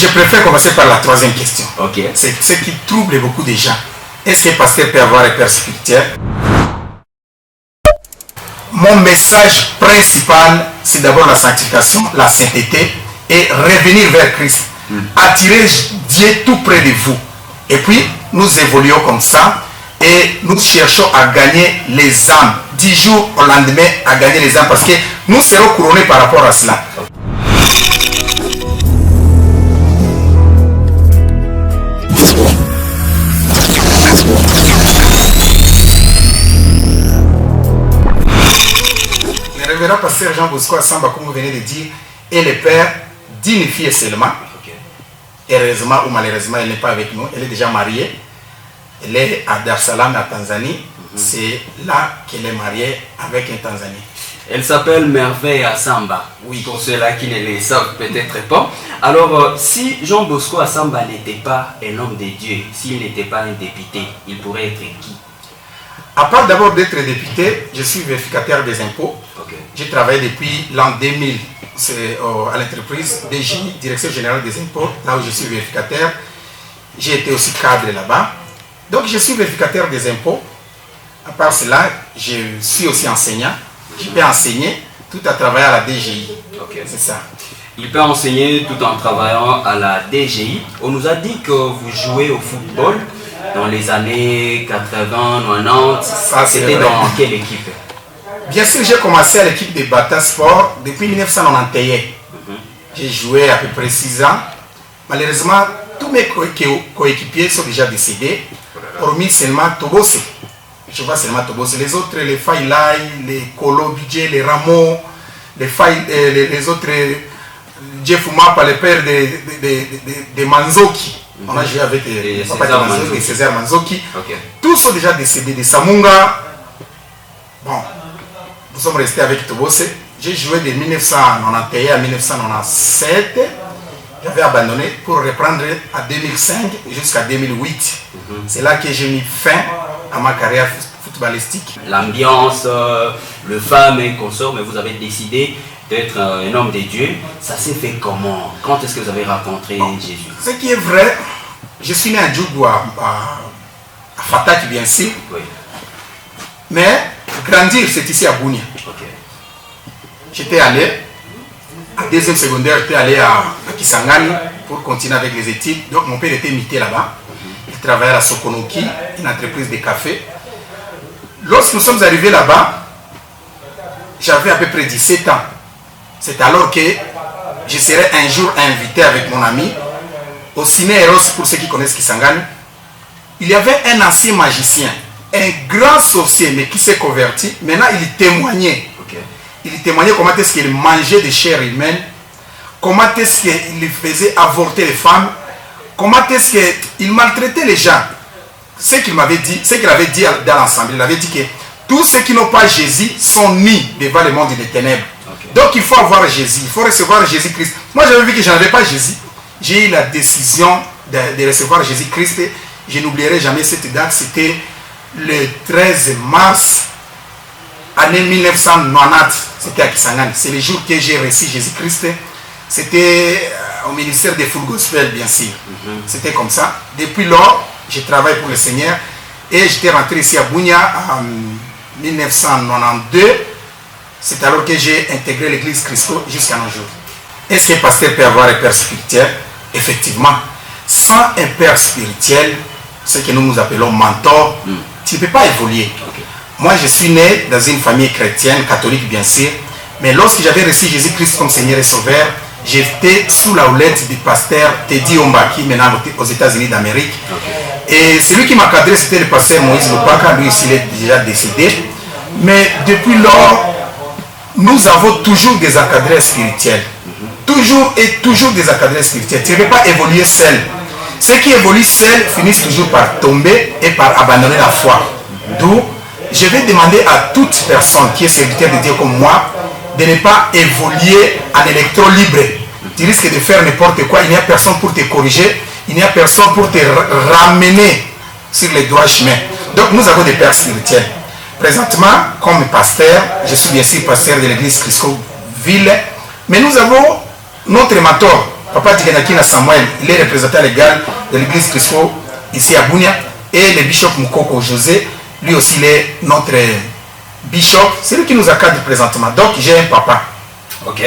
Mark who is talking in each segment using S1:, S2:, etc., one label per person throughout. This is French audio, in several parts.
S1: Je préfère commencer par la troisième question.
S2: Ok.
S1: C'est ce qui trouble beaucoup de gens. Est-ce qu'un pasteur peut avoir un père spirituel? Mon message principal, c'est d'abord la sanctification, la sainteté et revenir vers Christ. Attirer Dieu tout près de vous. Et puis, nous évoluons comme ça et nous cherchons à gagner les âmes. 10 jours au lendemain à gagner les âmes parce que nous serons couronnés par rapport à cela. Le révérend pasteur Jean Bosco Assamba, comme vous venez de dire, est le père d'une fille seulement. Heureusement ou malheureusement, elle n'est pas avec nous. Elle est déjà mariée. Elle est à Dar es Salaam, en Tanzanie. C'est là qu'elle est mariée avec un Tanzanien.
S2: Elle s'appelle Merveille Assamba.
S1: Oui.
S2: Pour ceux-là qui ne le savent peut-être pas. Alors, si Jean Bosco Assamba n'était pas un homme de Dieu, s'il n'était pas un député, il pourrait être qui?
S1: À part d'abord d'être député, je suis vérificateur des impôts.
S2: Okay.
S1: J'ai travaillé depuis l'an 2000 à l'entreprise DGI, Direction Générale des Impôts, là où je suis vérificateur. J'ai été aussi cadre là-bas. Donc je suis vérificateur des impôts. À part cela, je suis aussi enseignant. Je peux enseigner tout en travaillant à la DGI.
S2: Okay.
S1: C'est ça.
S2: Il peut enseigner tout en travaillant à la DGI. On nous a dit que vous jouez au football dans les années 80, 90. C'était dans quelle équipe?
S1: Bien sûr, j'ai commencé à l'équipe de Bata Sport depuis 1991. J'ai joué à peu près 6 ans. Malheureusement, tous mes coéquipiers sont déjà décédés, hormis seulement Tobose. Je vois seulement Tobose. Les autres, les Failai, les Kolo Budget, les Rameau, les autres, Jeff Mapa, le père de Manzoki. On a joué avec César Manzoki.
S2: Okay.
S1: Tous sont déjà décédés. De Samunga. Bon, nous sommes restés avec Tobose. J'ai joué de 1991 à 1997. J'avais abandonné pour reprendre à 2005 jusqu'à 2008. C'est là que j'ai mis fin à ma carrière footballistique.
S2: L'ambiance, le femme et consort, mais vous avez décidé d'être un homme de Dieu. Ça s'est fait comment? Quand est-ce que vous avez rencontré Jésus?
S1: Ce qui est vrai, je suis né à Djougou, à Fataki bien sûr.
S2: Oui.
S1: Mais grandir, c'est ici à Bounia.
S2: Okay.
S1: J'étais allé, à deuxième secondaire, j'étais allé à Kisangani pour continuer avec les études. Donc mon père était muté là-bas. Il travaillait à Sokonoki, une entreprise de café. Lorsque nous sommes arrivés là-bas, j'avais à peu près 17 ans. C'est alors que je serais un jour invité avec mon ami au Ciné Eros, pour ceux qui connaissent Kisangani. Il y avait un ancien magicien, un grand sorcier, mais qui s'est converti. Maintenant, il témoignait.
S2: Okay.
S1: Il témoignait comment est-ce qu'il mangeait des chairs humaines, comment est-ce qu'il faisait avorter les femmes, comment est-ce qu'il maltraitait les gens. Ce qu'il m'avait dit, ce qu'il avait dit dans l'ensemble, il avait dit que tous ceux qui n'ont pas Jésus sont nus devant le monde des ténèbres. Okay. Donc il faut avoir Jésus, il faut recevoir Jésus-Christ. Moi j'avais vu que je n'avais pas Jésus. J'ai eu la décision de recevoir Jésus-Christ. Je n'oublierai jamais cette date, c'était le 13 mars, année 1990. C'était à Kisangani. C'est le jour que j'ai reçu Jésus-Christ. C'était au ministère des Full Gospel, bien sûr. C'était comme ça. Depuis lors, je travaille pour le Seigneur. Et j'étais rentré ici à Bounia en 1992. C'est alors que j'ai intégré l'église Christo jusqu'à nos jours. Est-ce qu'un pasteur peut avoir un père spirituel? Effectivement. Sans un père spirituel, ce que nous appelons mentor, tu ne peux pas évoluer. Okay. Moi, je suis né dans une famille chrétienne, catholique bien sûr. Mais lorsque j'avais reçu Jésus-Christ comme Seigneur et Sauveur, j'étais sous la houlette du pasteur Teddy Ombaki, maintenant aux États-Unis d'Amérique. Okay. Et celui qui m'a cadré, c'était le pasteur Moïse Lopaka. Lui, il est déjà décédé. Mais depuis lors, nous avons toujours des encadrés spirituels. Toujours et toujours des encadrés spirituels. Tu ne peux pas évoluer seul. Ceux qui évoluent seuls finissent toujours par tomber et par abandonner la foi. D'où, je vais demander à toute personne qui est serviteur de Dieu comme moi de ne pas évoluer en électron libre. Tu risques de faire n'importe quoi. Il n'y a personne pour te corriger. Il n'y a personne pour te ramener sur les droits chemins. Donc nous avons des pères spirituels. Présentement, comme pasteur, je suis bien sûr pasteur de l'église Christo Ville, mais nous avons notre mentor, Papa Diganakina Samuel, il est représentant légal de l'église Crispo ici à Bunia. Et le bishop Moukoko José, lui aussi, il est notre bishop. C'est lui qui nous accadre présentement. Donc, j'ai un papa.
S2: Ok.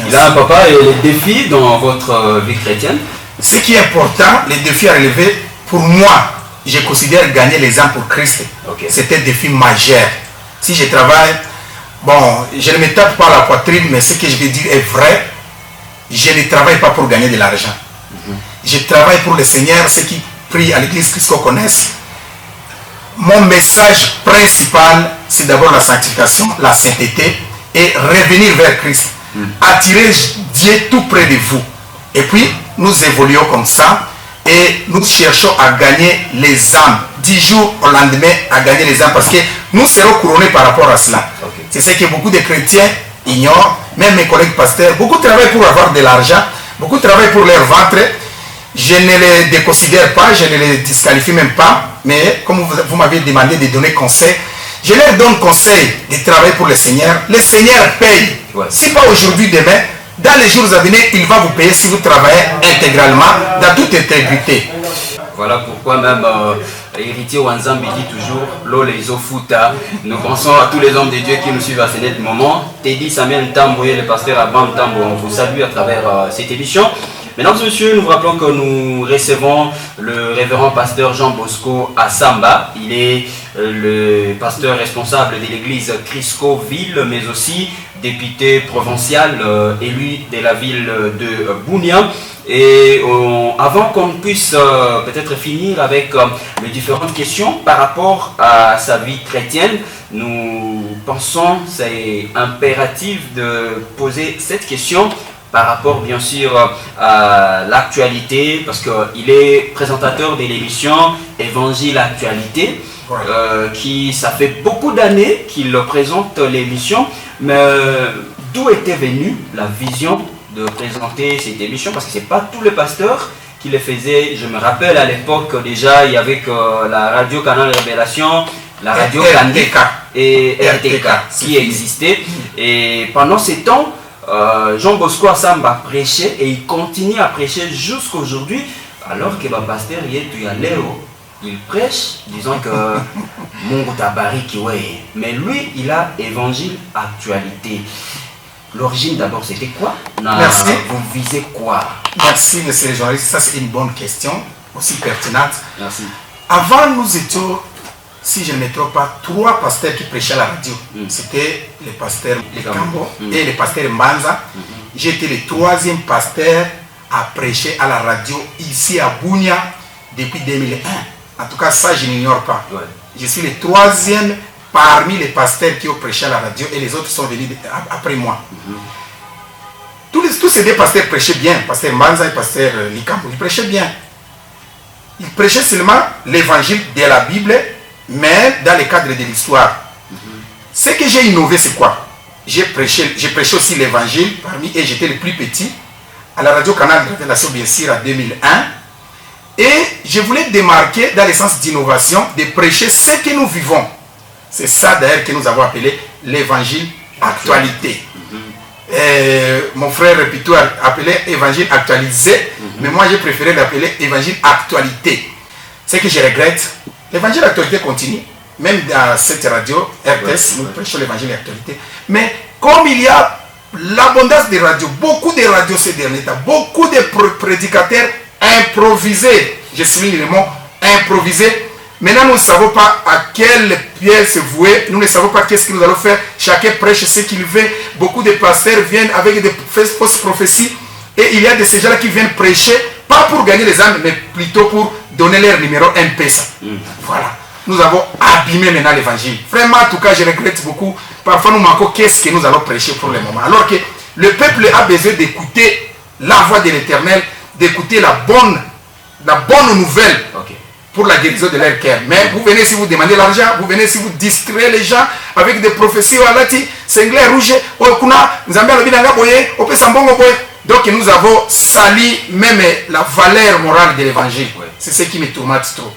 S2: Il a un papa et les défis dans votre vie chrétienne.
S1: Ce qui est important, les défis à relever, pour moi, je considère gagner les âmes pour Christ.
S2: Okay.
S1: C'est un défi majeur. Si je travaille, bon, je ne me tape pas la poitrine, mais ce que je vais dire est vrai. Je ne travaille pas pour gagner de l'argent. Je travaille pour le Seigneur, ceux qui prient à l'église Christ qu'on connaisse. Mon message principal, c'est d'abord la sanctification, la sainteté et revenir vers Christ. Attirer Dieu tout près de vous. Et puis, nous évoluons comme ça et nous cherchons à gagner les âmes. 10 jours au lendemain à gagner les âmes parce que nous serons couronnés par rapport à cela. Okay. C'est ce que beaucoup de chrétiens ignorent, même mes collègues pasteurs. Beaucoup travaillent pour avoir de l'argent, beaucoup travaillent pour leur ventre. Je ne les déconsidère pas, je ne les disqualifie même pas, mais comme vous m'avez demandé de donner conseil, je leur donne conseil de travailler pour le Seigneur. Le Seigneur paye. Ouais. Si pas aujourd'hui, demain, dans les jours à venir, il va vous payer si vous travaillez intégralement, dans toute intégrité.
S2: Voilà pourquoi même héritier Wanzambi dit toujours l'eau les eaux futa. Nous pensons à tous les hommes de Dieu qui nous suivent à ce moment. Teddy Samuel Ntambo et le pasteur Abraham Ntambo, on vous salue à travers cette émission. Mesdames et messieurs, nous vous rappelons que nous recevons le révérend pasteur Jean Bosco Assamba. Il est le pasteur responsable de l'église Crisco-Ville, mais aussi député provincial élu de la ville de Bunia. Et avant qu'on puisse peut-être finir avec les différentes questions par rapport à sa vie chrétienne, nous pensons que c'est impératif de poser cette question par rapport bien sûr à l'actualité, parce qu'il est présentateur de l'émission Évangile Actualité, qui ça fait beaucoup d'années qu'il présente l'émission, mais d'où était venue la vision de présenter cette émission? Parce que c'est pas tous les pasteurs qui le faisaient. Je me rappelle à l'époque déjà, il y avait que la radio Canal Révélation, la radio RTK et RTK qui existaient. Et pendant ces temps, Jean Bosco Assamba prêchait et il continue à prêcher jusqu'aujourd'hui, alors que le pasteur il prêche, disons que Mungu tabariki ouais. Mais lui, il a Évangile Actualité. L'origine d'abord, c'était quoi?
S1: Merci.
S2: Vous visez quoi?
S1: Merci, monsieur le journaliste. Ça, c'est une bonne question, aussi pertinente.
S2: Merci.
S1: Avant, nous étions, si je ne me trompe pas, 3 pasteurs qui prêchaient à la radio. C'était le pasteur Cambo et le pasteur Mbanza. J'étais le 3e pasteur à prêcher à la radio ici à Bunia depuis 2001. En tout cas, ça, je n'ignore pas. Ouais. Je suis le 3e parmi les pasteurs qui ont prêché à la radio et les autres sont venus après moi. Tous ces 2 pasteurs prêchaient bien. Pasteur Mbanza et pasteur Likambo, ils prêchaient bien. Ils prêchaient seulement l'évangile de la Bible, mais dans le cadre de l'histoire. Ce que j'ai innové, c'est quoi? J'ai prêché aussi l'évangile parmi, et j'étais le plus petit, à la radio Canal de Révélation, bien sûr, en 2001. Et je voulais démarquer, dans le sens d'innovation, de prêcher ce que nous vivons. C'est ça d'ailleurs que nous avons appelé l'évangile actualité. Mon frère Pito a appelé évangile actualisé, mais moi j'ai préféré l'appeler évangile actualité. Ce que je regrette, l'évangile actualité continue, même dans cette radio RTS, nous prêchons l'évangile actualité. Mais comme il y a l'abondance de radios, beaucoup de radios ces derniers temps, beaucoup de prédicateurs improvisés, je souligne le mot improvisé. Maintenant, nous ne savons pas à quelle pièce se vouer, nous ne savons pas qu'est-ce que nous allons faire. Chacun prêche ce qu'il veut. Beaucoup de pasteurs viennent avec des fausses prophéties. Et il y a de ces gens-là qui viennent prêcher, pas pour gagner les âmes, mais plutôt pour donner leur numéro M-Pesa. Voilà. Nous avons abîmé maintenant l'évangile. Vraiment, en tout cas, je regrette beaucoup. Parfois, nous manquons qu'est-ce que nous allons prêcher pour le moment. Alors que le peuple a besoin d'écouter la voix de l'Éternel, d'écouter la bonne nouvelle. Okay. Pour la guérison de leur cœur. Mais vous venez si vous demandez l'argent, vous venez si vous distraez les gens avec des prophéties, Senglé rouge, donc nous avons sali même la valeur morale de l'évangile. C'est ce qui me tourmente trop.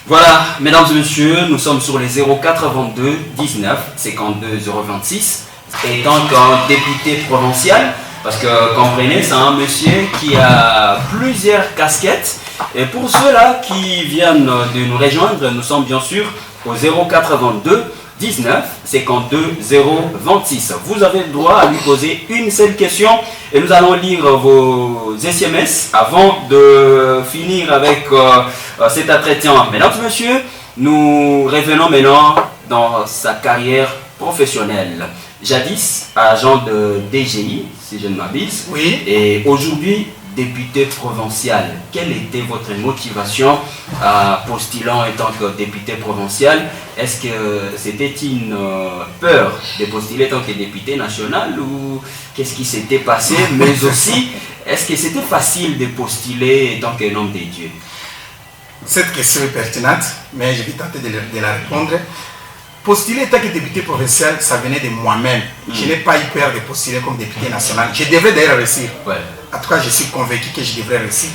S2: Voilà, mesdames et messieurs, nous sommes sur les 0422 19 52 026. Et donc, en député provincial, Parce que comprenez, c'est un monsieur qui a plusieurs casquettes. Et pour ceux-là qui viennent de nous rejoindre, nous sommes bien sûr au 082 19 52 026. Vous avez le droit à lui poser une seule question et nous allons lire vos SMS avant de finir avec cet entretien. Mesdames et messieurs, nous revenons maintenant dans sa carrière professionnelle. Jadis, agent de DGI, si je ne m'abuse,
S1: Oui.
S2: et aujourd'hui, député provincial. Quelle était votre motivation à postulant en tant que député provincial? Est-ce que c'était une peur de postuler en tant que député national ou qu'est-ce qui s'était passé? Mais aussi, est-ce que c'était facile de postuler en tant qu'un homme de Dieu?
S1: Cette question est pertinente, mais je vais tenter de la répondre. Postuler en tant que député provincial, ça venait de moi-même. Je n'ai pas eu peur de postuler comme député national. Je devrais d'ailleurs réussir.
S2: Ouais.
S1: En tout cas, je suis convaincu que je devrais réussir.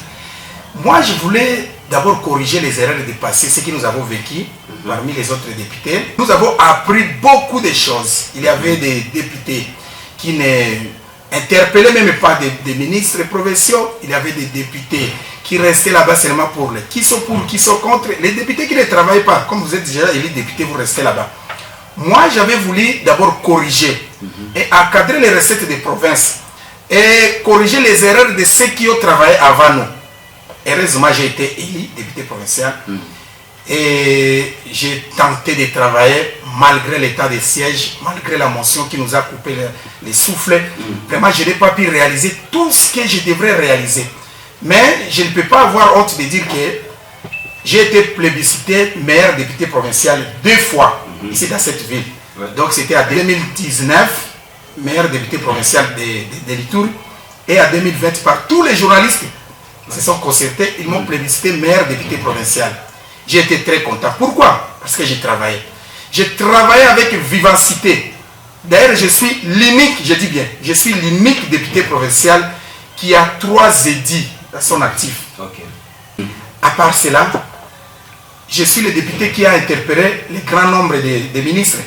S1: Moi, je voulais d'abord corriger les erreurs du passé, ce que nous avons vécu parmi les autres députés. Nous avons appris beaucoup de choses. Il y avait des députés qui n'interpellaient même pas des ministres provinciaux. Il y avait des députés qui restaient là-bas seulement pour les qui sont pour, qui sont contre. Les députés qui ne travaillent pas, comme vous êtes déjà élu député, vous restez là-bas. Moi, j'avais voulu d'abord corriger et encadrer les recettes des provinces et corriger les erreurs de ceux qui ont travaillé avant nous. Heureusement, j'ai été élu député provincial et j'ai tenté de travailler malgré l'état de siège, malgré la motion qui nous a coupé les souffles. Vraiment, je n'ai pas pu réaliser tout ce que je devrais réaliser. Mais je ne peux pas avoir honte de dire que j'ai été plébiscité maire député provincial 2 fois ici dans cette ville. Donc c'était à 2019, maire député provincial de Litour, et à 2020 par tous les journalistes qui se sont concertés, ils m'ont plébiscité maire député provincial. J'ai été très content. Pourquoi? Parce que j'ai travaillé. J'ai travaillé avec vivacité. D'ailleurs, je suis l'unique, je dis bien, je suis l'unique député provincial qui a 3 édits à son actif.
S2: Okay.
S1: À part cela, je suis le député qui a interpellé le grand nombre de ministres.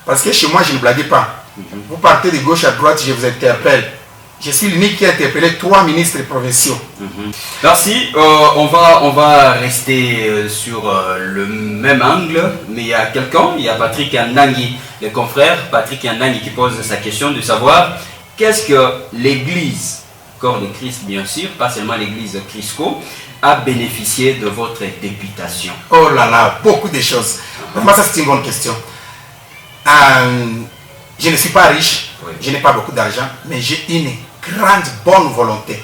S1: Parce que chez moi, je ne blague pas. Vous partez de gauche à droite, je vous interpelle. Je suis l'unique qui a interpellé 3 ministres provinciaux.
S2: Merci. On va rester sur le même angle, mais il y a quelqu'un, il y a Patrick Andangi, le confrère Patrick Andangi qui pose sa question de savoir qu'est-ce que l'Église, corps de Christ bien sûr, pas seulement l'Église Crisco, a bénéficié de votre députation.
S1: Oh là là, beaucoup de choses. Vraiment, ça c'est une bonne question. Je ne suis pas riche, je n'ai pas beaucoup d'argent, mais j'ai une grande bonne volonté.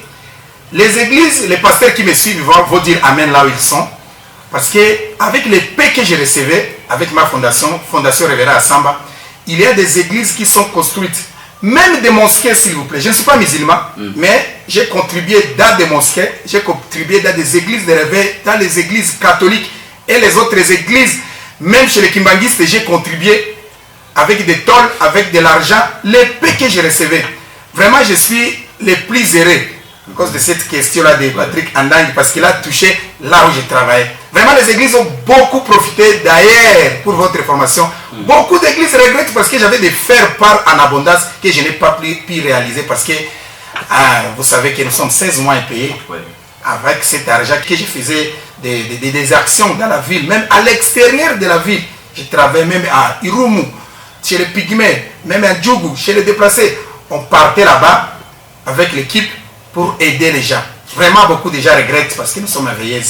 S1: Les églises, les pasteurs qui me suivent vont dire Amen là où ils sont. Parce qu'avec les paix que j'ai recevés, avec ma fondation, Fondation Révérend Assamba, il y a des églises qui sont construites. Même des mosquées, s'il vous plaît. Je ne suis pas musulman, mais j'ai contribué dans des mosquées, j'ai contribué dans des églises de réveil, dans les églises catholiques et les autres églises. Même chez les kimbanguistes, j'ai contribué avec des tôles, avec de l'argent, les paix que j'ai recevés. Vraiment, je suis le plus heureux à cause de cette question-là de Patrick Andangi, parce qu'il a touché là où je travaille. Vraiment, les églises ont beaucoup profité. D'ailleurs, pour votre information, beaucoup d'églises regrettent parce que j'avais des faire-part en abondance que je n'ai pas pu réaliser parce que vous savez que nous sommes 16 mois impayés. Avec cet argent que je faisais des actions dans la ville, même à l'extérieur de la ville. Je travaillais même à Irumu, chez les Pygmées, même à Djougou, chez les déplacés. On partait là-bas avec l'équipe pour aider les gens. Vraiment, beaucoup de gens regrettent parce que nous sommes éveillés.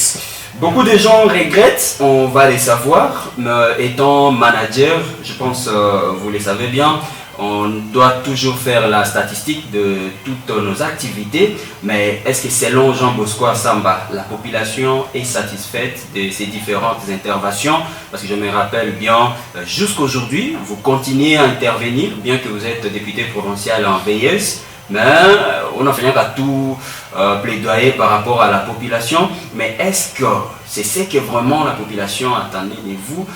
S2: Beaucoup de gens regrettent, on va les savoir, mais étant manager, je pense vous le savez bien, on doit toujours faire la statistique de toutes nos activités, mais est-ce que selon Jean Bosco Assamba, la population est satisfaite de ces différentes interventions? Parce que je me rappelle bien, jusqu'aujourd'hui, vous continuez à intervenir, bien que vous êtes député provincial en VS, mais on a fini à tout plaidoyer par rapport à la population. Mais est-ce que c'est ce que vraiment la population attendait de vous?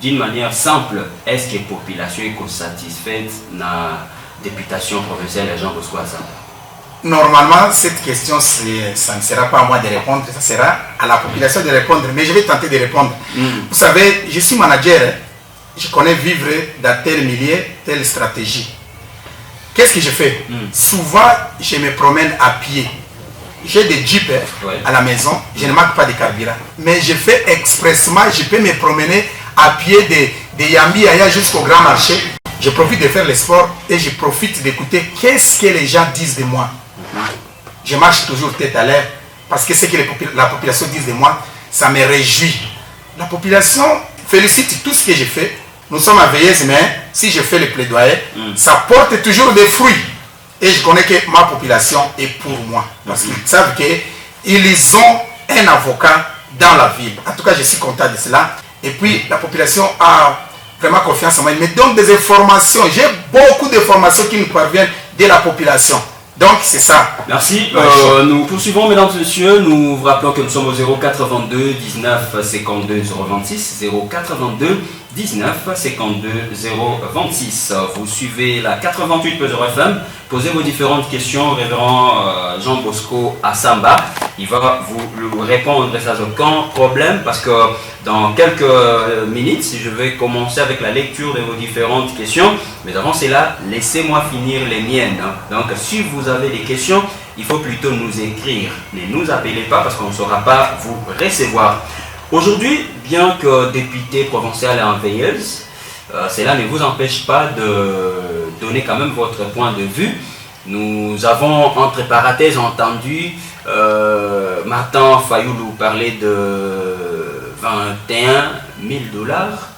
S2: D'une manière simple, est-ce que la population est satisfaite de la députation provinciale de Jean Bosco Assamba?
S1: Normalement, cette question, ça ne sera pas à moi de répondre, ça sera à la population de répondre. Mais je vais tenter de répondre. Vous savez, je suis manager, je connais vivre dans tel milieu, telle stratégie. qu'est-ce que je fais? Souvent, je me promène à pied. J'ai des jeeps à la maison, je ne manque pas de carburant. Mais je fais expressement, je peux me promener à pied de Yambi Aya jusqu'au grand marché. Je profite de faire le sport et je profite d'écouter qu'est-ce que les gens disent de moi. Je marche toujours tête à l'air parce que ce que la population dit de moi, ça me réjouit. La population félicite tout ce que je fais. Nous sommes à veilleuse, mais si je fais le plaidoyer, ça porte toujours des fruits. Et je connais que ma population est pour moi. Parce qu'ils savent qu'ils ont un avocat dans la ville. En tout cas, je suis content de cela. Et puis, la population a vraiment confiance en moi. Ils me donnent des informations. J'ai beaucoup d'informations qui nous parviennent de la population. Donc, c'est ça.
S2: Merci. Nous poursuivons, mesdames et messieurs. Nous vous rappelons que nous sommes au 082 19 52 026. 082 19 52 026. Vous suivez la 88 FM. Posez vos différentes questions au révérend Jean Bosco Assamba. Il va vous répondre sans aucun problème parce que dans quelques minutes, je vais commencer avec la lecture de vos différentes questions. Mais avant cela, laissez-moi finir les miennes. Donc, si vous avez des questions, il faut plutôt nous écrire. Ne nous appelez pas parce qu'on ne saura pas vous recevoir. Aujourd'hui, bien que député provincial et en veilleuse, cela ne vous empêche pas de donner quand même votre point de vue. Nous avons, entre parenthèses, entendu Martin Fayoulou parler de 21 000 dollars.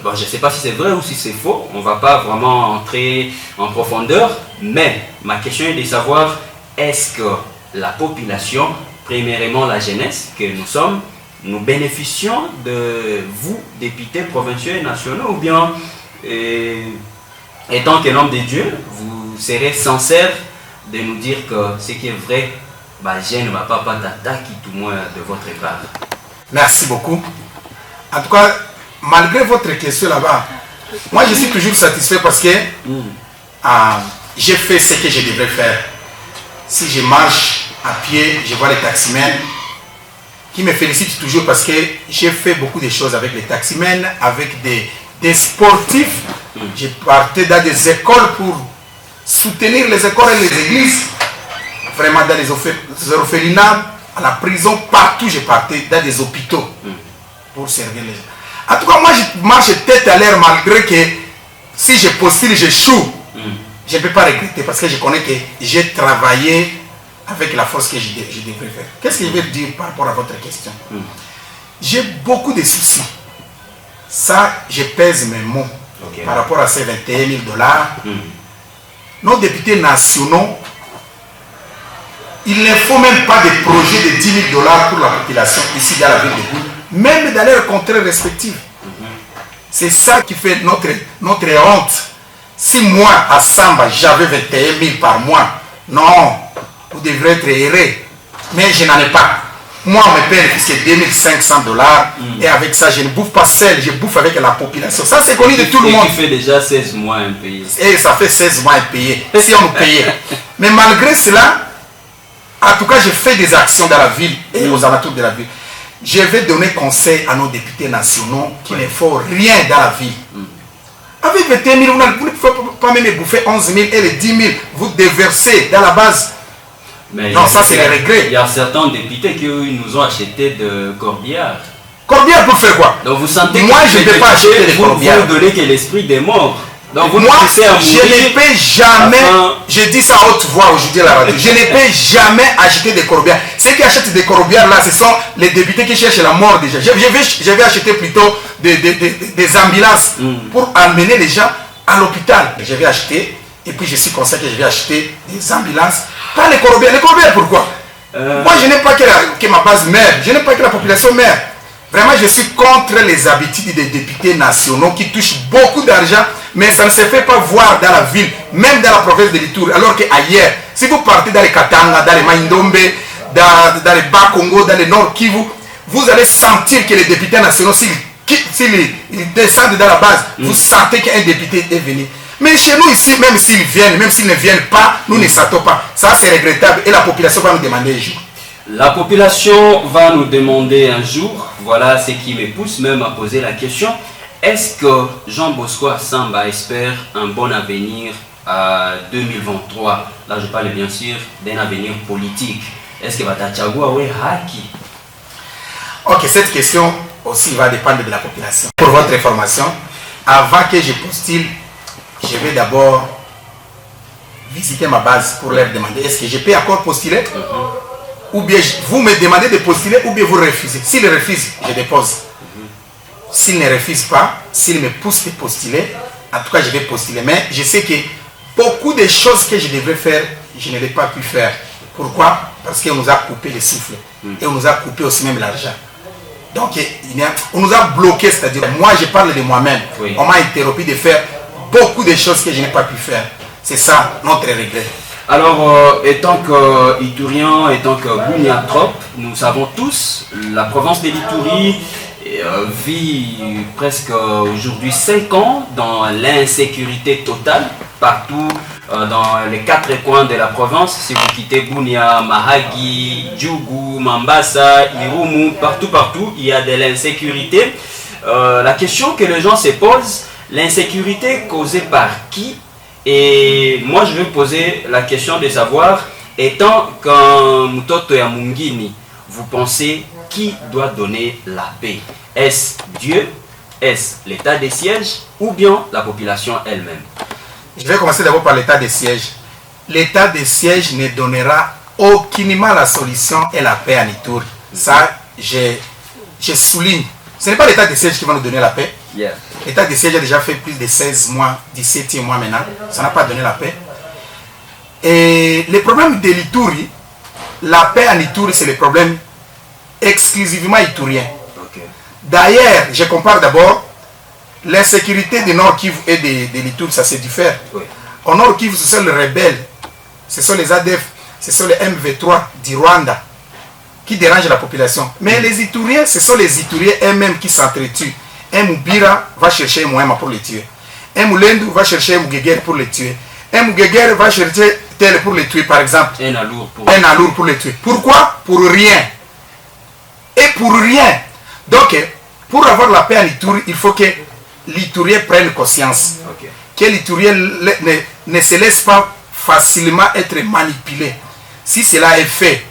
S2: Bon, je ne sais pas si c'est vrai ou si c'est faux. On ne va pas vraiment entrer en profondeur. Mais ma question est de savoir, est-ce que la population, premièrement la jeunesse que nous sommes, nous bénéficions de vous, députés provinciaux et nationaux, ou bien, étant qu'un homme de Dieu, vous serez sincère de nous dire que ce qui est vrai, bah, je ne vais pas t'attaquer tout moins de votre part.
S1: Merci beaucoup. En tout cas, malgré votre question là-bas, moi je suis toujours satisfait parce que j'ai fait ce que je devrais faire. Si je marche à pied, je vois les taximens qui me félicitent toujours parce que j'ai fait beaucoup de choses avec les taximens, avec des sportifs. Je partais dans des écoles pour soutenir les écoles et les églises. Vraiment dans les orphelinats, à la prison, partout je partais, dans des hôpitaux pour servir les gens. En tout cas, moi je marche tête à l'air malgré que si je postule, j'échoue. Je ne peux pas regretter parce que je connais que j'ai travaillé avec la force que je devrais faire. Qu'est-ce que je vais dire par rapport à votre question? J'ai beaucoup de soucis. Ça, je pèse mes mots par rapport à ces 21 000 dollars. Nos députés nationaux, il ne faut même pas de projet de 10 000 dollars pour la population ici dans la ville de Goul, même dans leurs contrées respectives. C'est ça qui fait notre honte. Si moi, à Samba, j'avais 21 000 par mois, non, vous devrez être heureux. Mais je n'en ai pas. Moi, on me paie jusqu'à 2500 dollars et avec ça, je ne bouffe pas seul, je bouffe avec la population. Ça, c'est connu de tout le monde.
S2: Qui fait déjà 16 mois impayé.
S1: Et ça fait 16 mois impayé, si on nous payait. Mais malgré cela, en tout cas, je fais des actions dans la ville et aux alentours de la ville. Je vais donner conseil à nos députés nationaux qu'il ne faut rien dans la ville. Avec 21 000, vous ne pouvez pas même bouffer 11 000 et les 10 000, vous déversez dans la base.
S2: Mais
S1: non, ça c'est le regret.
S2: Il y a certains députés qui nous ont acheté de corbières.
S1: Corbières pour faire quoi?
S2: Donc vous sentez
S1: moi je ne peux pas acheter des corbières.
S2: Vous ne donnez que l'esprit des morts. Donc vous
S1: moi je ne peux jamais, je dis ça à haute voix aujourd'hui à la radio, je ne peux jamais acheter des corbières. Ceux qui achètent des corbières là, ce sont les députés qui cherchent la mort déjà. Je vais acheter plutôt des ambulances pour amener les gens à l'hôpital. Je vais acheter, et puis je suis conscient que je vais acheter des ambulances. Pas les corbières. Les corbières pourquoi? Moi je n'aime pas que ma base meure, je n'aime pas que la population meure. Vraiment, je suis contre les habitudes des députés nationaux qui touchent beaucoup d'argent, mais ça ne se fait pas voir dans la ville, même dans la province de l'Itour. Alors qu'ailleurs, si vous partez dans les Katanga, dans les Maïndombe, dans les Bas-Congo, dans les Nord Kivu, vous allez sentir que les députés nationaux, s'ils descendent dans la base, vous sentez qu'un député est venu. Mais chez nous ici, même s'ils viennent, même s'ils ne viennent pas, nous ne sentons pas. Ça, c'est regrettable et la population va nous demander un jour.
S2: La population va nous demander un jour, voilà ce qui me pousse même à poser la question, Est-ce que Jean Bosco Assamba espère un bon avenir à 2023? Là, je parle bien sûr d'un avenir politique. Est-ce que Batachagua ou Haki?
S1: Ok, cette question aussi va dépendre de la population. Pour votre information, avant que je postule, je vais d'abord visiter ma base pour leur demander est-ce que je peux encore postuler, ou bien vous me demandez de postuler, ou bien vous refusez. S'ils refusent, je dépose. S'ils ne refusent pas, s'ils me poussent de postuler, en tout cas je vais postuler. Mais je sais que beaucoup de choses que je devrais faire, je ne l'ai pas pu faire. Pourquoi? Parce qu'on nous a coupé le souffle. Et on nous a coupé aussi même l'argent. Donc on nous a bloqué, c'est-à-dire moi je parle de moi-même. Oui. On m'a interrompu de faire beaucoup de choses que je n'ai pas pu faire. C'est ça notre regret.
S2: Alors, étant que Iturien, étant que Bouniatrop, nous savons tous, la province de l'Ituri vit presque aujourd'hui 5 ans dans l'insécurité totale, partout dans les 4 coins de la province. Si vous quittez Bunia, Mahagi, Djougou, Mambasa, Irumu, partout, il y a de l'insécurité. La question que les gens se posent, l'insécurité causée par qui? Et moi je vais poser la question de savoir, étant qu'un Mutoto ya Mungini, vous pensez qui doit donner la paix? Est-ce Dieu? Est-ce l'état des sièges? Ou bien la population elle-même?
S1: Je vais commencer d'abord par l'état des sièges. L'état des sièges ne donnera aucunement la solution et la paix à Ituri. Ça, je souligne. Ce n'est pas l'état des sièges qui va nous donner la paix.
S2: Yeah.
S1: L'état des sièges a déjà fait plus de 16 mois, 17e mois maintenant. Ça n'a pas donné la paix. Et le problème de l'Ituri, la paix en Ituri, c'est le problème exclusivement iturien.
S2: Okay.
S1: D'ailleurs, je compare d'abord l'insécurité du Nord Kivu et de l'Ituri, ça se diffère. Oui. Au Nord Kivu, ce sont les rebelles, ce sont les ADF, ce sont les MV3 du Rwanda qui dérangent la population. Mais les Ituriens, ce sont les Ituriens eux-mêmes qui s'entretuent. Un Moubira va chercher un Mouema pour le tuer. Un Moulendu va chercher un Mougueguer pour le tuer. Un Mougueguer va chercher tel pour le tuer, par exemple.
S2: Un Alour
S1: pour le tuer. Pourquoi? Pour rien. Et pour rien. Donc, pour avoir la paix en Ituri, il faut que l'Iturien prenne conscience. Okay. Que l'Iturien ne se laisse pas facilement être manipulé. Si cela est fait,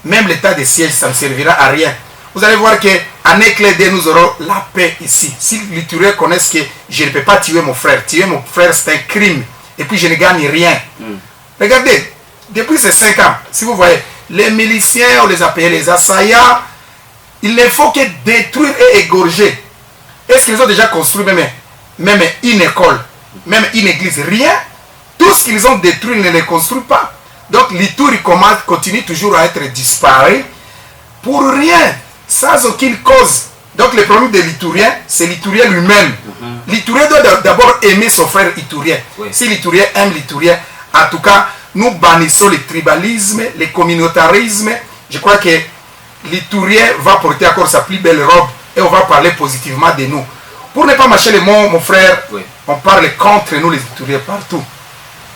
S1: même l'état de siège, ça ne servira à rien. Vous allez voir qu'en éclair d'eux, nous aurons la paix ici. Si les Ituriens connaissent que je ne peux pas tuer mon frère, c'est un crime, et puis je ne gagne rien. Regardez, depuis ces 5 ans, si vous voyez, les miliciens, on les appelle les assaillants, il ne faut que détruire et égorger. Est-ce qu'ils ont déjà construit même une école, même une église? Rien. Tout ce qu'ils ont détruit, ils ne les construisent pas. Donc l'Ituri continue toujours à être disparu pour rien, sans aucune cause. Donc le problème de l'Iturien, c'est l'Iturien lui-même. L'Iturien doit d'abord aimer son frère Iturien. Oui. Si l'Iturien aime l'Iturien, en tout cas, nous bannissons le tribalisme, le communautarisme. Je crois que l'Iturien va porter encore sa plus belle robe et on va parler positivement de nous. Pour ne pas mâcher les mots, mon frère, oui. On parle contre nous les Ituriens partout.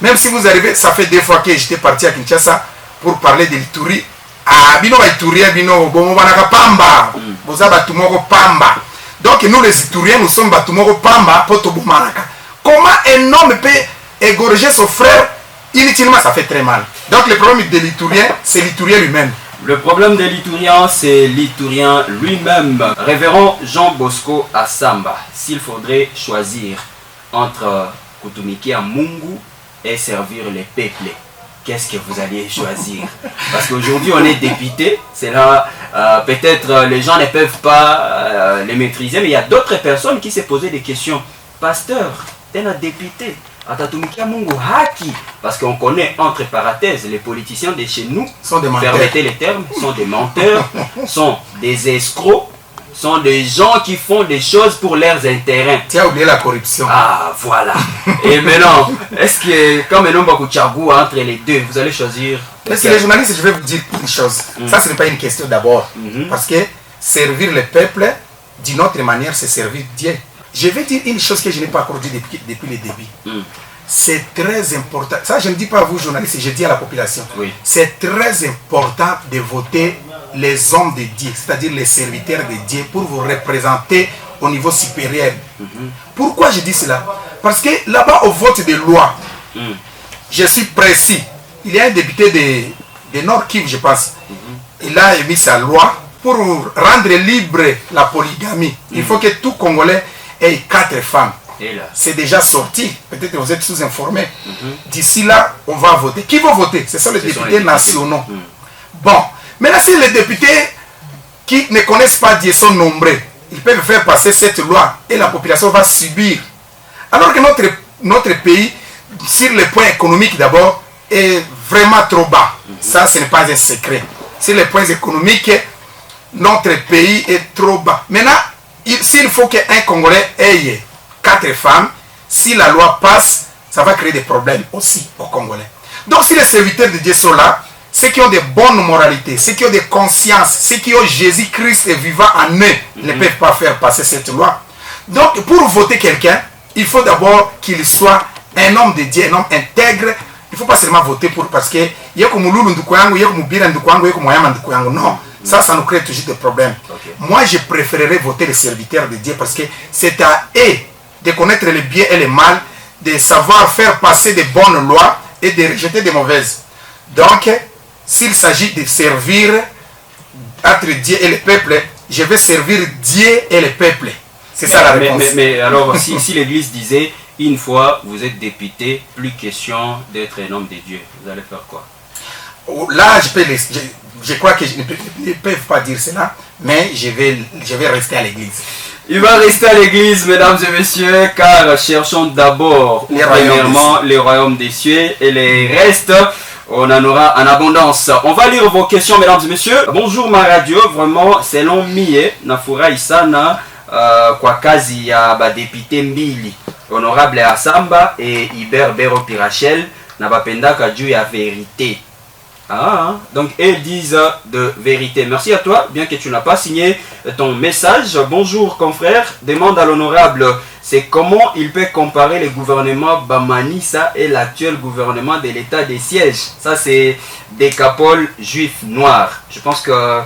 S1: Même si vous arrivez, ça fait 2 fois que j'étais parti à Kinshasa pour parler de l'Ituri. Ah, bino Iturien, bino bomobanaka pamba. Boza batumoko pamba. Donc nous les Ituriens, nous sommes batumoko pamba poto bomanaka. Comment un homme peut égorger son frère inutilement? Ça fait très mal. Donc le problème de l'Iturien, c'est l'Iturien lui-même.
S2: Le problème de l'Iturien, c'est l'Iturien lui-même. Révérend Jean Bosco Assamba, s'il faudrait choisir entre Kutumikia Mungu et servir les peuples, qu'est-ce que vous alliez choisir? Parce qu'aujourd'hui on est député, c'est là, peut-être les gens ne peuvent pas les maîtriser, mais il y a d'autres personnes qui se posaient des questions. Pasteur, t'es un député, Atatumikia Mungu Haki, parce qu'on connaît entre parenthèses, les politiciens de chez nous,
S1: sont des menteurs.
S2: Permettez les termes, sont des menteurs, sont des escrocs, sont des gens qui font des choses pour leurs intérêts.
S1: Tu as oublié la corruption.
S2: Ah, voilà. Et maintenant, est-ce que, comme un homme entre les deux, vous allez choisir?
S1: Parce que les journalistes, je vais vous dire une chose. Ça, ce n'est pas une question d'abord. Parce que servir le peuple, d'une autre manière, c'est servir Dieu. Je vais dire une chose que je n'ai pas encore dit depuis le début. C'est très important. Ça, je ne dis pas à vous, journalistes, je dis à la population.
S2: Oui.
S1: C'est très important de voter les hommes de Dieu, c'est-à-dire les serviteurs de Dieu, pour vous représenter au niveau supérieur. Pourquoi je dis cela? Parce que là-bas, au vote des lois, je suis précis. Il y a un député de Nord Kivu, je pense. Il a émis sa loi pour rendre libre la polygamie. Il faut que tout Congolais ait 4 femmes. C'est déjà sorti. Peut-être que vous êtes sous-informés. D'ici là, on va voter. Qui va voter? Ce sont les députés nationaux. Bon, maintenant, si les députés qui ne connaissent pas Dieu sont nombreux, ils peuvent faire passer cette loi et la population va subir. Alors que notre pays, sur le point économique d'abord, est vraiment trop bas. Ça, ce n'est pas un secret. Sur les points économiques, notre pays est trop bas. Maintenant, s'il faut qu'un Congolais ait 4 femmes, si la loi passe, ça va créer des problèmes aussi aux Congolais. Donc, si les serviteurs de Dieu sont là, ceux qui ont des bonnes moralités, ceux qui ont des consciences, ceux qui ont Jésus-Christ vivant en eux, ne peuvent pas faire passer cette loi. Donc, pour voter quelqu'un, il faut d'abord qu'il soit un homme de Dieu, un homme intègre. Il ne faut pas seulement voter pour parce que non, ça nous crée toujours des problèmes. Moi, je préférerais voter les serviteurs de Dieu parce que c'est à eux de connaître le bien et le mal, de savoir faire passer de bonnes lois et de rejeter des mauvaises. Donc, s'il s'agit de servir entre Dieu et le peuple, je vais servir Dieu et le peuple. C'est ça la réponse.
S2: Mais alors, si l'Église disait, une fois vous êtes député, plus question d'être un homme de Dieu, vous allez faire quoi?
S1: Là, je crois que je ne peux pas dire cela, mais je vais rester à l'Église.
S2: Il va rester à l'église, mesdames et messieurs, car cherchons d'abord, premièrement, le royaume des cieux et les restes, on en aura en abondance. On va lire vos questions, mesdames et messieurs. Bonjour ma radio, vraiment, selon Mie, Nafura Isana, kwa kazi ya député Mbili, honorable Asamba et Iber Bero Pirachel, na bapendaka juu ya vérité. Donc elles disent de vérité. Merci à toi, bien que tu n'as pas signé ton message. Bonjour confrère, demande à l'honorable, c'est comment il peut comparer le gouvernement Bamanisa et l'actuel gouvernement de l'état des sièges. Ça c'est Décapole juif noir. Je pense que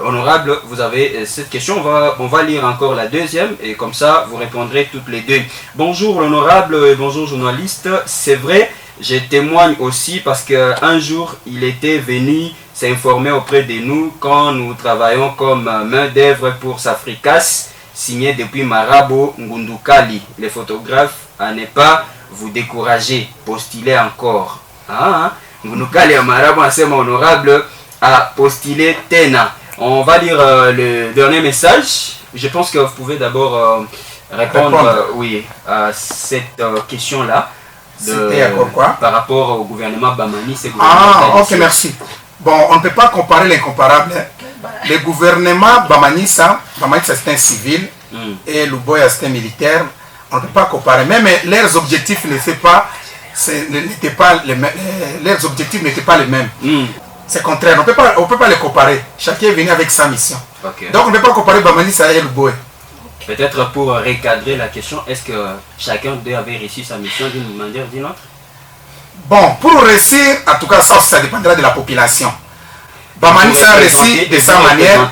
S2: honorable, vous avez cette question. On va lire encore la deuxième et comme ça vous répondrez toutes les deux. Bonjour l'honorable et bonjour journaliste. C'est vrai, je témoigne aussi parce qu'un jour, il était venu s'informer auprès de nous quand nous travaillons comme main d'œuvre pour Safricas, signé depuis Marabo Ngundukali. Les photographes, à ne pas vous décourager, postulez encore. Ngundukali à Marabo, un honorable, à postuler Tena. On va lire le dernier message. Je pense que vous pouvez d'abord répondre oui, à cette question-là. Par rapport au gouvernement Bamani, c'est
S1: ok, merci. Bon, on ne peut pas comparer l'incomparable. Le gouvernement Bamani, c'est un civil et Luboya, c'est un militaire. On ne peut pas comparer. Même leurs objectifs n'étaient pas les mêmes. Leurs objectifs n'étaient pas les mêmes. C'est contraire. On ne peut pas les comparer. Chacun est venu avec sa mission. Donc, on ne peut pas comparer Bamani et Luboya.
S2: Peut-être pour recadrer la question, est-ce que chacun d'eux avait réussi sa mission d'une manière ou d'une autre?
S1: Bon, pour réussir, en tout cas, ça dépendra de la population. Bamani a réussi de sa manière.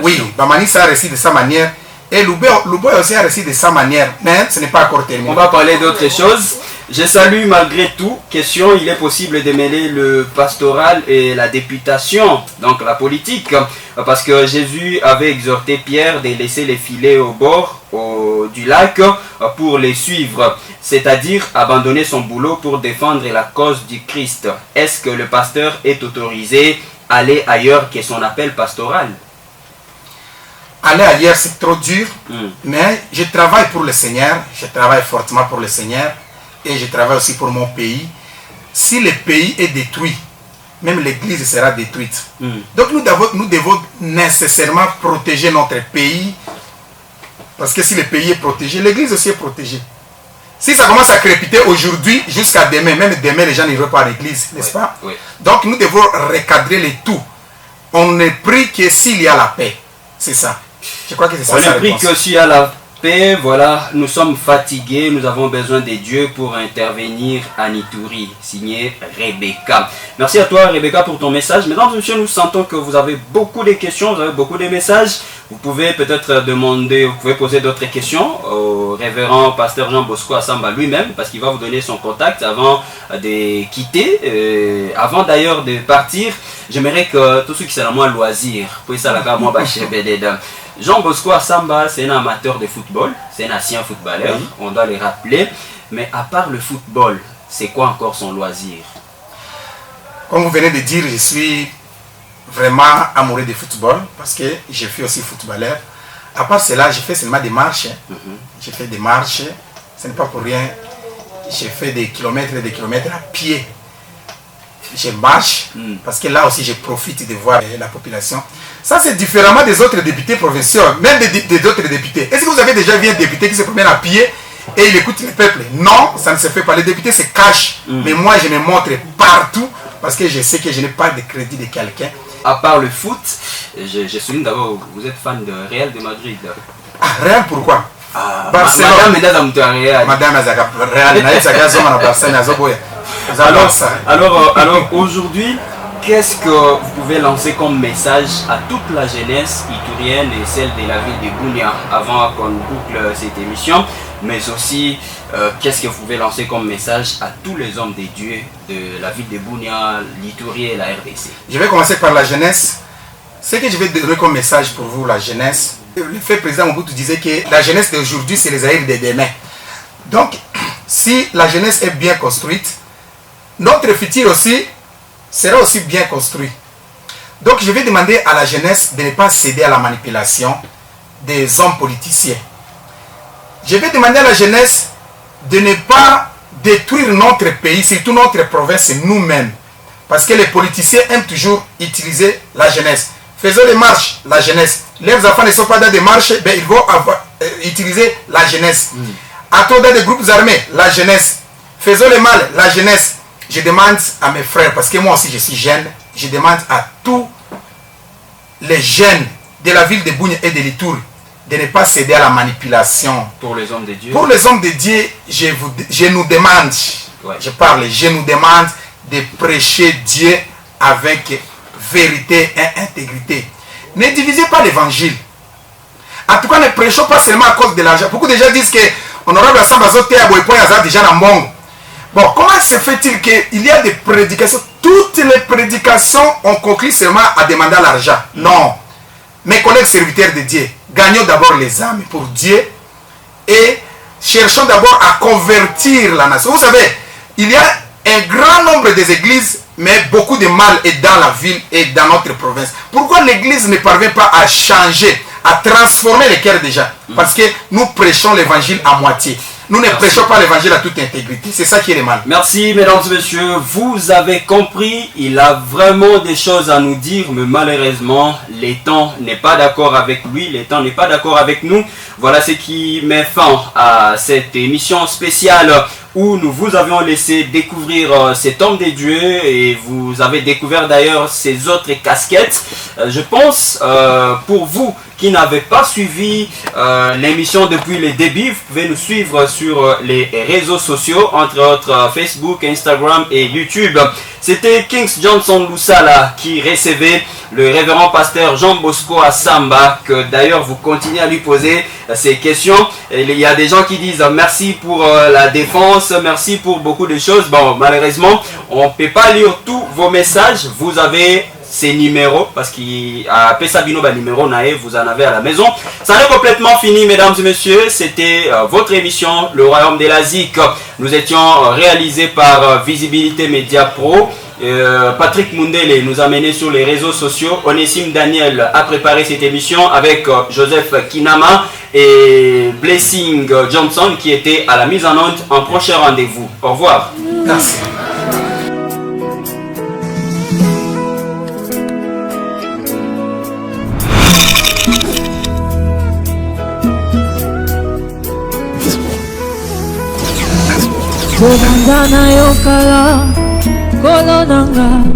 S1: Oui, Bamani a réussi de sa manière. Et Luboya aussi a réussi de sa manière. Mais ce n'est pas encore terminé.
S2: On va parler d'autres choses. Je salue malgré tout. Question, il est possible de mêler le pastoral et la députation, donc la politique, parce que Jésus avait exhorté Pierre de laisser les filets au bord du lac pour les suivre, c'est-à-dire abandonner son boulot pour défendre la cause du Christ. Est-ce que le pasteur est autorisé à aller ailleurs que son appel pastoral?
S1: Aller ailleurs, c'est trop dur, mais je travaille pour le Seigneur, je travaille fortement pour le Seigneur. Et je travaille aussi pour mon pays. Si le pays est détruit, même l'église sera détruite. Donc nous devons nécessairement protéger notre pays. Parce que si le pays est protégé, l'église aussi est protégée. Si ça commence à crépiter aujourd'hui jusqu'à demain, même demain les gens n'iront pas à l'église, n'est-ce pas? Donc nous devons recadrer le tout. On ne prie que s'il y a la paix. C'est ça. Je crois que c'est ça.
S2: On ne prie que s'il y a la paix. Voilà, nous sommes fatigués, nous avons besoin de Dieu pour intervenir à Ituri. Signé Rebecca. Merci à toi Rebecca pour ton message. Mesdames et messieurs, nous sentons que vous avez beaucoup de questions, vous avez beaucoup de messages. Vous pouvez peut-être demander, vous pouvez poser d'autres questions au révérend pasteur Jean Bosco Assamba lui-même, parce qu'il va vous donner son contact avant de quitter. Avant d'ailleurs de partir, j'aimerais que tous ceux qui sont à moi loisir, pour ça la moi Jean Bosco Assamba, c'est un amateur de football, c'est un ancien footballeur, oui. On doit le rappeler. Mais à part le football, c'est quoi encore son loisir?
S1: Comme vous venez de dire, je suis vraiment amoureux du football parce que je suis aussi footballeur. À part cela, je fais seulement des marches. Je fais des marches, ce n'est pas pour rien. Je fais des kilomètres et des kilomètres à pied. Je marche parce que là aussi je profite de voir la population. Ça c'est différemment des autres députés provinciaux, même des autres députés. Est-ce que vous avez déjà vu un député qui se promène à pied et il écoute le peuple? Non, ça ne se fait pas. Les députés se cachent. Mais moi je me montre partout parce que je sais que je n'ai pas de crédit de quelqu'un.
S2: À part le foot, je souligne d'abord, vous êtes fan de Real de Madrid.
S1: Ah, Real pourquoi?
S2: Madame Real.
S1: Madame Real.
S2: Alors aujourd'hui, qu'est-ce que vous pouvez lancer comme message à toute la jeunesse iturienne et celle de la ville de Bunia avant qu'on boucle cette émission, mais aussi qu'est-ce que vous pouvez lancer comme message à tous les hommes de Dieu de la ville de Bunia, l'Ituri et la RDC?
S1: Je vais commencer par la jeunesse. Ce que je vais donner comme message pour vous, la jeunesse, le fait président Mobutu disait que la jeunesse d'aujourd'hui, c'est les aïrs de demain. Donc, si la jeunesse est bien construite, notre futur aussi sera aussi bien construit. Donc je vais demander à la jeunesse de ne pas céder à la manipulation des hommes politiciens. Je vais demander à la jeunesse de ne pas détruire notre pays, surtout notre province nous-mêmes. Parce que les politiciens aiment toujours utiliser la jeunesse. Faisons les marches, la jeunesse. Leurs enfants ne sont pas dans des marches, ben ils vont utiliser la jeunesse. À toi dans des groupes armés, la jeunesse. Faisons le mal, la jeunesse. Je demande à mes frères, parce que moi aussi je suis jeune, je demande à tous les jeunes de la ville de Bunia et de l'Ituri de ne pas céder à la manipulation.
S2: Pour les hommes de Dieu.
S1: Pour les hommes de Dieu, je nous demande, je nous demande de prêcher Dieu avec vérité et intégrité. Ne divisez pas l'évangile. En tout cas, ne prêchons pas seulement à cause de l'argent. Beaucoup de gens disent que honorable Assamba Zoté a déjà dans le monde. Bon, comment se fait-il qu'il y a des prédications? Toutes les prédications ont conclu seulement à demander l'argent. Non. Mes collègues serviteurs de Dieu, gagnons d'abord les âmes pour Dieu et cherchons d'abord à convertir la nation. Vous savez, il y a un grand nombre des églises, mais beaucoup de mal est dans la ville et dans notre province. Pourquoi l'église ne parvient pas à changer, à transformer les cœurs des gens? Parce que nous prêchons l'évangile à moitié. Nous ne prêchons pas l'évangile à toute intégrité. C'est ça qui est le mal.
S2: Merci mesdames et messieurs. Vous avez compris, il a vraiment des choses à nous dire, mais malheureusement, le temps n'est pas d'accord avec lui, le temps n'est pas d'accord avec nous. Voilà ce qui met fin à cette émission spéciale où nous vous avions laissé découvrir cet homme de Dieu et vous avez découvert d'ailleurs ses autres casquettes. Je pense pour vous qui n'avez pas suivi l'émission depuis le début, vous pouvez nous suivre sur les réseaux sociaux, entre autres Facebook, Instagram et YouTube. C'était Kings Johnson Lusala qui recevait le révérend pasteur Jean Bosco Assamba, que d'ailleurs vous continuez à lui poser ces questions. Et il y a des gens qui disent merci pour la défense, merci pour beaucoup de choses. Bon, malheureusement, on ne peut pas lire tous vos messages. Vous avez ces numéros, parce qu'à Pesabino, numéro nae, vous en avez à la maison. Ça n'est complètement fini, mesdames et messieurs. C'était votre émission, Le Royaume de la ZIC. Nous étions réalisés par Visibilité Média Pro. Patrick Mundele nous a menés sur les réseaux sociaux. Onésime Daniel a préparé cette émission avec Joseph Kinama et Blessing Johnson qui était à la mise en onde. Un prochain rendez-vous. Au revoir.
S1: Merci.
S3: Kobanda na yokala kolonanga